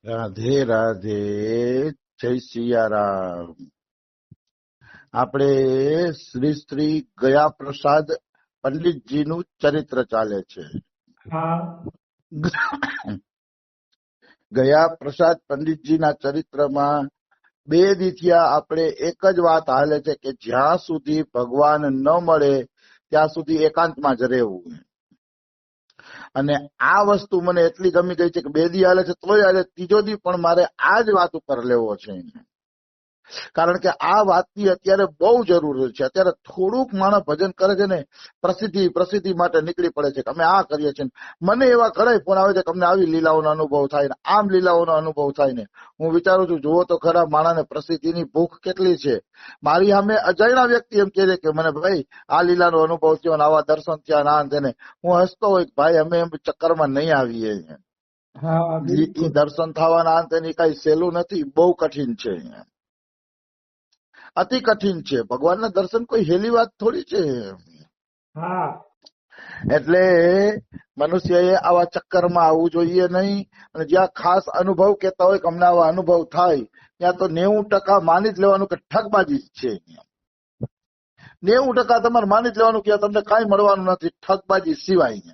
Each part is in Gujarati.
રાધે રાધે, જય સિયારામ. આપણે શ્રી શ્રી ગયા પ્રસાદ પંડિતજીનું ચરિત્ર ચાલે છે. હા ગયા પ્રસાદ પંડિતજીના ચરિત્રમાં બે દીથિયા આપણે એક જ વાત હાલે છે કે જ્યાં સુધી ભગવાન ન મળે ત્યાં સુધી એકાંતમાં જ રહેવું. અને આ વસ્તુ મને એટલી ગમી ગઈ છે કે બે દી હાલે છે તોય હાલે, ત્રીજો દી પણ મારે આ જ વાત ઉપર લેવો છે. કારણ કે આ વાતની અત્યારે બહુ જરૂર છે. અત્યારે થોડુંક માણસ ભજન કરે છે ને, પ્રસિદ્ધિ માટે નીકળી પડે છે કે અમે આ કરીએ છીએ. મને એવા ઘણા ફોન આવે છે કે અમને આવી લીલાઓનો અનુભવ થાય ને, આમ લીલાઓનો અનુભવ થાય ને. હું વિચારું છું, જુઓ તો ખરા, માણસને પ્રસિદ્ધિની ભૂખ કેટલી છે. મારી સામે અજાણ્યા વ્યક્તિ એમ કહે છે કે મને ભાઈ આ લીલાનો અનુભવ થયો ને આવા દર્શન થયા ના તેને. હું હસતો હોય ભાઈ અમે એમ ચક્કરમાં નહીં આવીએ. હા એ દર્શન થવાના અંતે કઈ સહેલું નથી, બહુ કઠિન છે, અતિ કઠિન છે. ભગવાનના દર્શન કોઈ હેલી વાત થોડી છે. હા એટલે મનુષ્યએ આવા ચક્કરમાં આવવું જોઈએ નહીં. અને જ્યાં ખાસ અનુભવ કહેતા હોય કે અમને આવા અનુભવ થાય, ત્યાં તો 90% માની જ લેવાનું કે ઠગબાજી જ છે. 90% તમારે માની જ લેવાનું કે તમને કાંઈ મળવાનું નથી, ઠગબાજી સિવાય.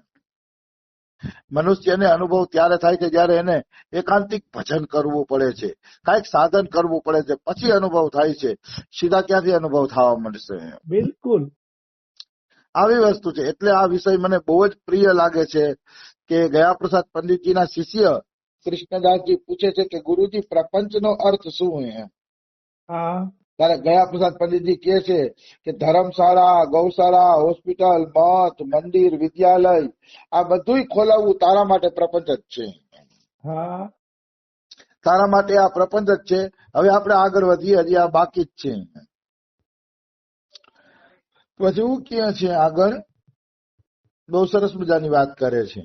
મનુષ્યને અનુભવ ત્યારે થાય છે જયારે એને એકાંતિક ભજન કરવું પડે છે, કાંઈક સાધન કરવું પડે છે, પછી અનુભવ થાય છે. સીધા ક્યાંથી અનુભવ થવા મળશે? બિલકુલ. આવી વસ્તુ છે. એટલે આ વિષય મને બહુ જ પ્રિય લાગે છે કે ગયા પ્રસાદ પંડિતજીના શિષ્ય કૃષ્ણદાસજી પૂછે છે કે ગુરુજી પ્રપંચનો અર્થ શું છે? હા ત્યારે ગયા પ્રસાદ પંડિતજી કહે છે કે ધર્મશાળા, ગૌશાળા, હોસ્પિટલ, મઠ, મંદિર, વિદ્યાલય આ બધું ખોલાવવું તારા માટે પ્રપંચ જ છે. હા તારા માટે આ પ્રપંચ જ છે. હવે આપણે આગળ વધીએ, હજી આ બાકી જ છે. પછી એવું કહે છે આગળ, બહુ સરસ મજાની વાત કરે છે.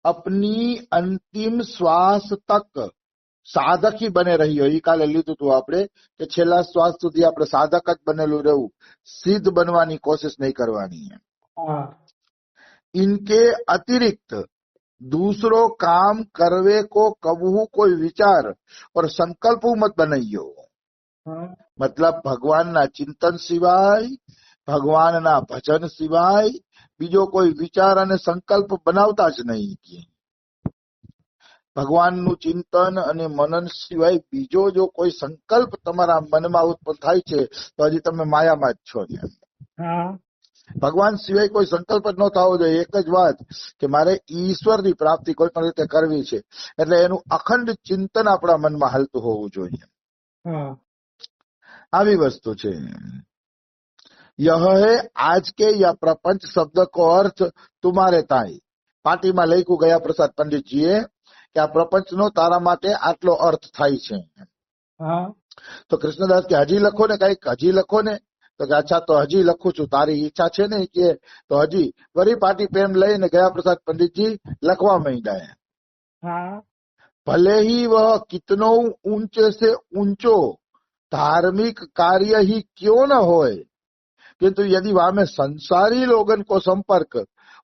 અપની અંતિમ શ્વાસ તક સાધકી બને રહ્યો. એ કાલે લીધું હતું આપણે કે છેલ્લા શ્વાસ સુધી આપણે સાધક જ બનેલું રહેવું, સિદ્ધ બનવાની કોશિશ નહીં કરવાની. હા इनके अतिरिक्त दूसरों काम करवे को कबहू कोई विचार और संकल्प मत बनाइयो. હા મતલબ ભગવાનના ચિંતન સિવાય, ભગવાનના ભજન સિવાય બીજો કોઈ વિચાર અને સંકલ્પ બનાવતા જ નહીં. ભગવાનનું ચિંતન અને મનન સિવાય બીજો જો કોઈ સંકલ્પ તમારા મનમાં ઉત્પન્ન થાય છે તો હજી તમે માયામાં જ છો. હા ભગવાન સિવાય કોઈ સંકલ્પ જ ન થવો જોઈએ. એક જ વાત કે મારે ઈશ્વરની પ્રાપ્તિ કોઈ પણ રીતે કરવી છે, એટલે એનું અખંડ ચિંતન આપણા મનમાં હાલતું હોવું જોઈએ. હા આવી વસ્તુ છે. यह है आज के या प्रपंच शब्द को अर्थ तुम्हारे ताई. પાટીમાં લખ્યું ગયા પ્રસાદ પંડિતજીએ કે આ પ્રપંચનો તારા માટે આટલો અર્થ થાય છે. હા તો કૃષ્ણદાસ કે હજી લખો ને, કઈક હજી લખો ને. તો કે અચ્છા, તો હજી લખું છું, તારી ઈચ્છા છે ને કે. તો હજી વરી પાટી પેન લઈને ગયા પ્રસાદ પંડિતજી લખવા માંડ્યા. હા ભલે ही वह कितनो ऊंचे से ऊंचो धार्मिक कार्य ही क्यों न होए, किंतु यदि वहां में संसारी लोगन को संपर्क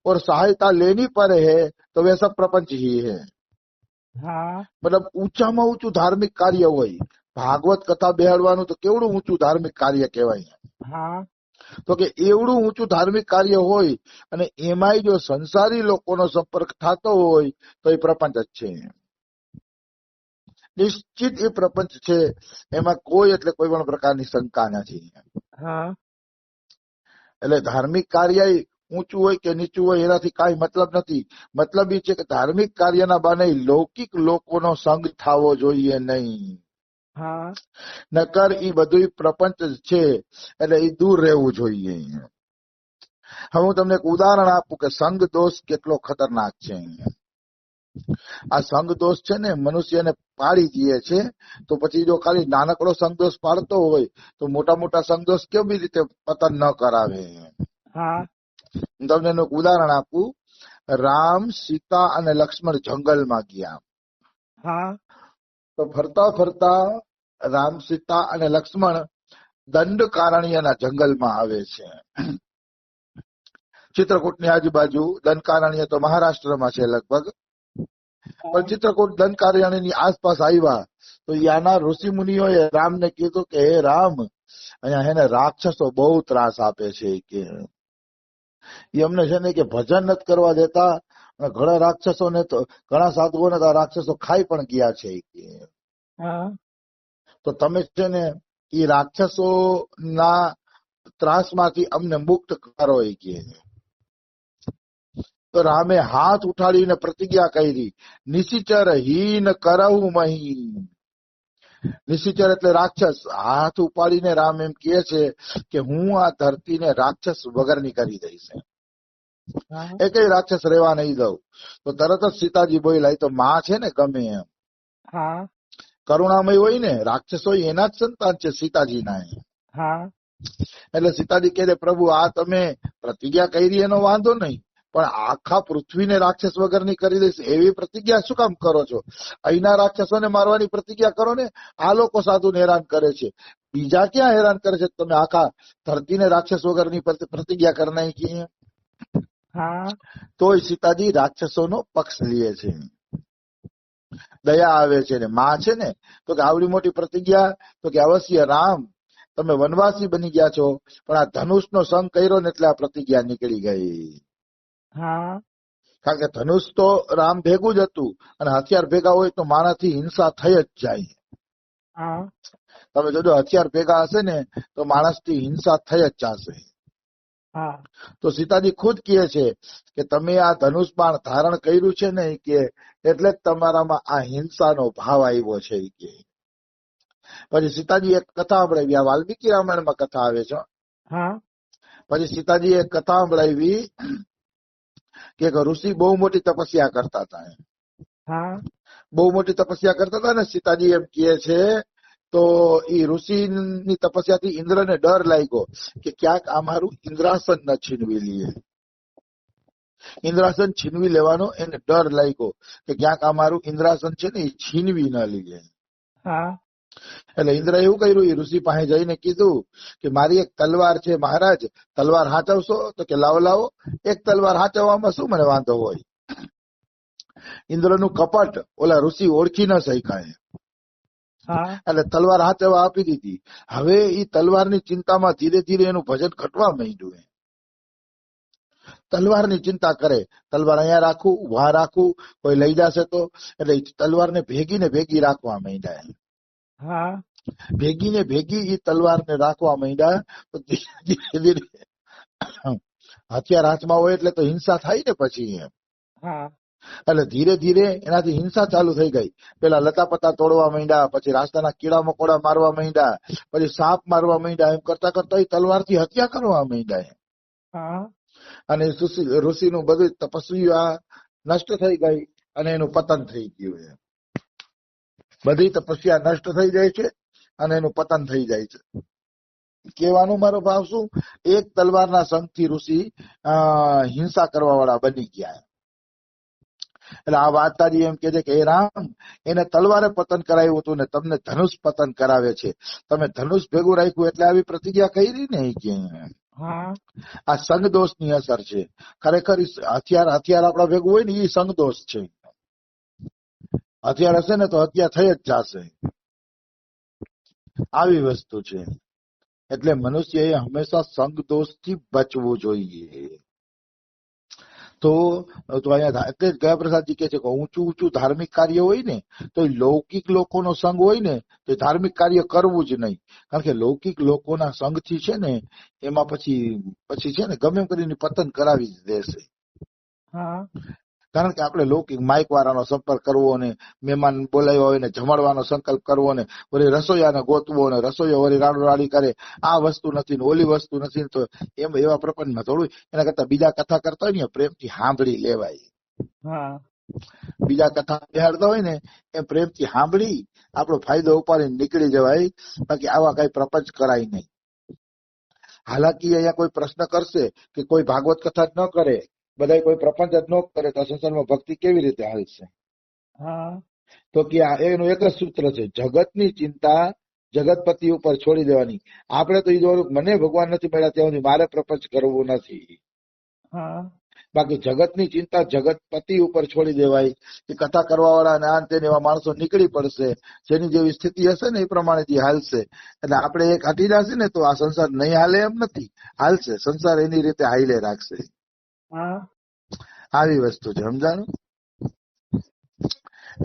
और सहायता लेनी पड़े है तो वह सब प्रपंच ही है. હા મતલબ ઊંચામાં ઊંચું ધાર્મિક કાર્ય હોય, ભાગવત કથા બેહાડવાનું તો કેવડું ઊંચું ધાર્મિક કાર્ય કહેવાય. હા તો કે એવડું ઊંચું ધાર્મિક કાર્ય હોય અને એમાંય જો સંસારી લોકોનો સંપર્ક થતો હોય તો એ પ્રપંચ જ છે. નિશ્ચિત એ પ્રપંચ છે, એમાં કોઈ એટલે કોઈ પણ પ્રકારની શંકા નથી. હા એટલે ધાર્મિક કાર્ય ઊંચું હોય કે નીચું હોય એનાથી કાંઈ મતલબ નથી. મતલબ એ છે કે ધાર્મિક કાર્યના બાને લૌકિક લોકોનો સંગ થવો જોઈએ નહીં. હા નકર એ બધું પ્રપંચ છે, એટલે એ દૂર રહેવું જોઈએ. હવે હું તમને એક ઉદાહરણ આપું કે સંગ દોષ કેટલો ખતરનાક છે. આ સંગ દોષ છે ને મનુષ્યને પાડી દે છે. તો પછી જો ખાલી નાનકડો સંગદોષ પાડતો હોય તો મોટા મોટા સંગદોષ કેવી રીતે પતન ન કરાવે. હા હું તમને એનું એક ઉદાહરણ આપું. રામ, સીતા અને લક્ષ્મણ જંગલમાં ગયા. હા તો ફરતા ફરતા રામ, સીતા અને લક્ષ્મણ દંડકારણ્યના જંગલમાં આવે છે. ચિત્રકૂટની આજુબાજુ. દંડકારણ્ય તો મહારાષ્ટ્રમાં છે લગભગ. પણ ચિત્રકૂટ દંડકારણ્યની આસપાસ આવ્યા તો યાના ઋષિ મુનિઓએ રામને કીધું કે હે રામ, અહીંયા હેને રાક્ષસો બહુ ત્રાસ આપે છે કે એ અમને છે ને કે ભજન નથી કરવા દેતા, અને ઘણા રાક્ષસોને તો ઘણા સાધુઓને તો આ રાક્ષસો ખાઈ પણ ગયા છે કે હા તો તમે છે ને એ રાક્ષસો ના ત્રાસમાંથી અમને મુક્ત કરો કે. તો રામે હાથ ઉઠાડીને પ્રતિજ્ઞા કરી, નિશિચર હીન કરવું મહી. નિશિચર એટલે રાક્ષસ. હાથ ઉપાડીને રામ એમ કહે છે કે હું આ ધરતીને રાક્ષસ વગરની કરી દઈશ, હા એ કઈ રાક્ષસ રહેવા નહીં દઉં. તો તરત જ સીતાજી બોલ્યા, એ તો માં છે ને ગમે એમ હા કરુણામય હોય ને, રાક્ષસો એના જ સંતાન છે સીતાજીના. હા એટલે સીતાજી કહે પ્રભુ આ તમે પ્રતિજ્ઞા કરી એનો વાંધો નહીં, પણ આખા પૃથ્વીને રાક્ષસ વગરની કરી દઈશ એવી પ્રતિજ્ઞા શું કામ કરો છો? અહીંના રાક્ષસોને મારવાની પ્રતિજ્ઞા કરો ને. આ લોકો સાધુને હેરાન કરે છે, બીજા ક્યાં હેરાન કરે છે? તમે આખા ધરતીને રાક્ષસ વગરની પ્રતિજ્ઞા કરી નાખી. હા તોય સીતાજી રાક્ષસોનો પક્ષ લે છે, દયા આવે છે ને. માં છે ને તો કે આવડી મોટી પ્રતિજ્ઞા, તો કે અવશ્ય રામ તમે વનવાસી બની ગયા છો, પણ આ ધનુષનો સંગ કર્યો ને એટલે આ પ્રતિજ્ઞા નીકળી ગઈ. હા કારણ કે ધનુષ તો રામ ભેગું જ હતું, અને હથિયાર ભેગા હોય તો માણસથી હિંસા થઈ જ જાય. હા તમે જોજો હથિયાર ભેગા હશે ને તો માણસથી હિંસા થઈ જ જશે. હા તો સીતાજી ખુદ કહે છે કે તમે આ ધનુષ બાણ ધારણ કર્યું છે ને કે એટલે જ તમારામાં આ હિંસાનો ભાવ આવ્યો છે કે. પછી સીતાજી એક કથા સંભળાવી, આ વાલ્મીકી રામાયણમાં કથા આવે છે. હા પછી સીતાજી એક કથા સંભળાવી કે એક ઋષિ બહુ મોટી તપસ્યા કરતા હતા. હા બહુ મોટી તપસ્યા કરતા હતા ને સીતાજી એમ કહે છે તો એ ઋષિની તપસ્યાથી ઇન્દ્રને ડર લાગ્યો કે ક્યાંક આ મારું ઇન્દ્રાસન ન છીનવી લે. ઇન્દ્રાસન છીનવી લેવાનો એને ડર લાગ્યો કે ક્યાંક આ મારું ઇન્દ્રાસન છે ને એ છીનવી ન લે. હા એટલે ઇન્દ્ર એવું કર્યું, એ ઋષિ પાસે જઈને કીધું કે મારી એક તલવાર છે મહારાજ, તલવાર હાચવશો? તો કે લાવો લાવો. એક તલવાર હાચવવામાં શું મને વાંધો હોય? ઇન્દ્રનું કપટ ઓલા ઋષિ ઓળખી ન શક્યા, હા એટલે તલવાર હાચવવા આપી દીધી. હવે એ તલવારની ચિંતામાં ધીરે ધીરે એનું ભજન ઘટવા માંડ્યું. તલવારની ચિંતા કરે, તલવાર અહીંયા રાખું, વહાં રાખું, કોઈ લઈ જશે તો. એટલે તલવારને ભેગી ને ભેગી રાખવા માંડ્યા. હા ભેગી ને ભેગી એ તલવારને રાખવા માંડ્યા. તો ધીરે ધીરે હથિયાર હાથમાં હોય એટલે તો હિંસા થાય ને પછી એમ. હા એટલે ધીરે ધીરે એનાથી હિંસા ચાલુ થઈ ગઈ. પેલા લતા પતા તોડવા માંડ્યા, પછી રાસ્તાના કીડા મકોડા મારવા માંડ્યા, પછી સાપ મારવા માંડ્યા. એમ કરતા કરતા એ તલવારથી હત્યા કરવા માંડ્યા. હા અને ઋષિનું બધું તપસ્યા નષ્ટ થઈ ગઈ અને એનું પતન થઈ ગયું. બધી તપસ્યા નષ્ટ થઈ જાય છે અને એનું પતન થઈ જાય છે. કહેવાનો મારો ભાવ શું? એક તલવારના સંગથી ઋષિ હિંસા કરવા વાળા બની ગયા. એટલે આ વાર્તાજી એમ કે છે કે હે રામ, એને તલવારે પતન કરાવ્યું હતું ને તમને ધનુષ પતન કરાવે છે. તમે ધનુષ ભેગું રાખ્યું એટલે આવી પ્રતિજ્ઞા કરી ને કે હા આ સંગ દોષની અસર છે. ખરેખર હથિયાર આપણા ભેગું હોય ને એ સંગ દોષ છે. હથિયાર હશે ને તો હત્યા થઈ જ જશે, આવી વસ્તુ છે. એટલે મનુષ્યએ હંમેશા સંગ દોષથી બચવું જોઈએ. તો અહીંયા એટલે જ ગયા પ્રસાદજી કહે છે કે ઊંચું ઊંચું ધાર્મિક કાર્ય હોય ને તો એ લૌકિક લોકોનો સંગ હોય ને તો ધાર્મિક કાર્ય કરવું જ નહીં. કારણ કે લૌકિક લોકોના સંગથી છે ને એમાં પછી છે ને ગમે એમ કરીને પતન કરાવી જ દેશે. હા કારણ કે આપણે લૌકિક માઇક વાળાનો સંપર્ક કરવો ને મહેમાન બોલાવ્યા હોય ને જમાડવાનો સંકલ્પ કરવો ને વળી રસોઈયાને ગોતવો ને રસોઈયો વળી રાડી કરે, આ વસ્તુ નથી ને ઓલી વસ્તુ નથી તો એમ એવા પ્રપંચમાં થોડું. એના કરતા બીજા કથા કરતા હોય ને પ્રેમથી સાંભળી લેવાય. હા બીજા કથા બેહાડતા હોય ને એ પ્રેમથી સાંભળી આપણો ફાયદો ઉપાડીને નીકળી જવાય. બાકી આવા કઈ પ્રપંચ કરાય નહીં. હાલાકી અહીંયા કોઈ પ્રશ્ન કરશે કે કોઈ ભાગવત કથા જ ન કરે, બધા કોઈ પ્રપંચ જ ન કરે તો સંસારમાં ભક્તિ કેવી રીતે હાલશે? હા તો કે એનું એક જ સૂત્ર છે, જગતની ચિંતા જગતપતિ ઉપર છોડી દેવાની. આપણે તો એ જોવાનું મને ભગવાન નથી મળ્યા ત્યાં સુધી મારે પ્રપંચ કરવું નથી. હા બાકી જગતની ચિંતા જગતપતિ ઉપર છોડી દેવાય. એ કથા કરવા વાળા અને આ તેને એવા માણસો નીકળી પડશે. જેની જેવી સ્થિતિ હશે ને એ પ્રમાણેથી હાલશે. એટલે આપણે એક હટી જશે ને તો આ સંસાર નહીં હાલે એમ નથી, હાલશે. સંસાર એની રીતે હાઈલે રાખશે. હા આવી વસ્તુ છે, સમજાણું?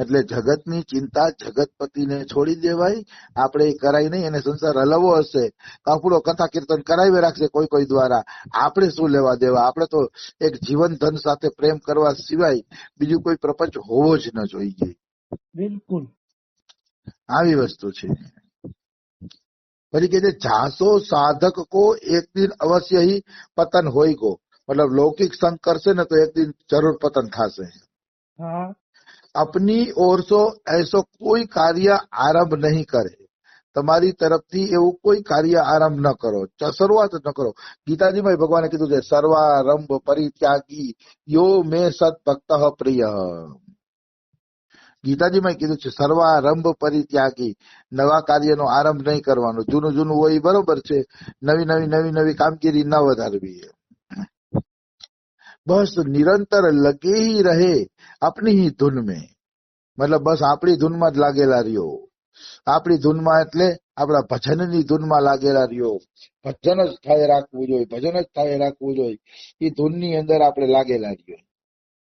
એટલે જગતની ચિંતા જગતપતિને છોડી દેવાય. આપણે એ કરાય નહીં. એને સંસાર હલવો હશે કપડો કથા કીર્તન કરાવી રાખશે કોઈ કોઈ દ્વારા. આપણે શું લેવા દેવા? આપણે તો એક જીવન ધન સાથે પ્રેમ કરવા સિવાય બીજું કોઈ પ્રપંચ હોવો જ ન જોઈએ. બિલકુલ. આવી વસ્તુ છે. પછી કે જાસો સાધક કો એક દિન અવશ્ય ही પતન હોય ગો. મતલબ લૌકિક સંગ કરશે ને તો એક દિન જરૂર પતન થશે. હા अपनी ओर से ऐसो कोई कार्य आरंभ नहीं करे. તમારી તરફથી એવું કોઈ કાર્ય આરંભ ન કરો, શરૂઆત ન કરો. ગીતાજીમાં ભગવાને કીધું છે સર્વારંભ પરિત્યાગી યો મે સદભક્ત પ્રિય. ગીતાજીમાં કીધું છે સર્વારંભ પરિત્યાગી. નવા કાર્યનો આરંભ નહીં કરવાનો. જૂનું જૂનું હોય બરોબર છે, નવી નવી કામગીરી ન વધારવી. બસ નિરંતર લગે ही रहे अपनी ही धुन में. મતલબ બસ આપણી ધૂનમાં જ લાગેલા રહ્યો. આપણી ધૂનમાં એટલે આપણા ભજનની ધૂનમાં લાગેલા રહ્યો. ભજન જ થાય રાખવું જોઈએ, ભજન જ થાય રાખવું જોઈએ. એ ધૂનની અંદર આપણે લાગેલા રહ્યો.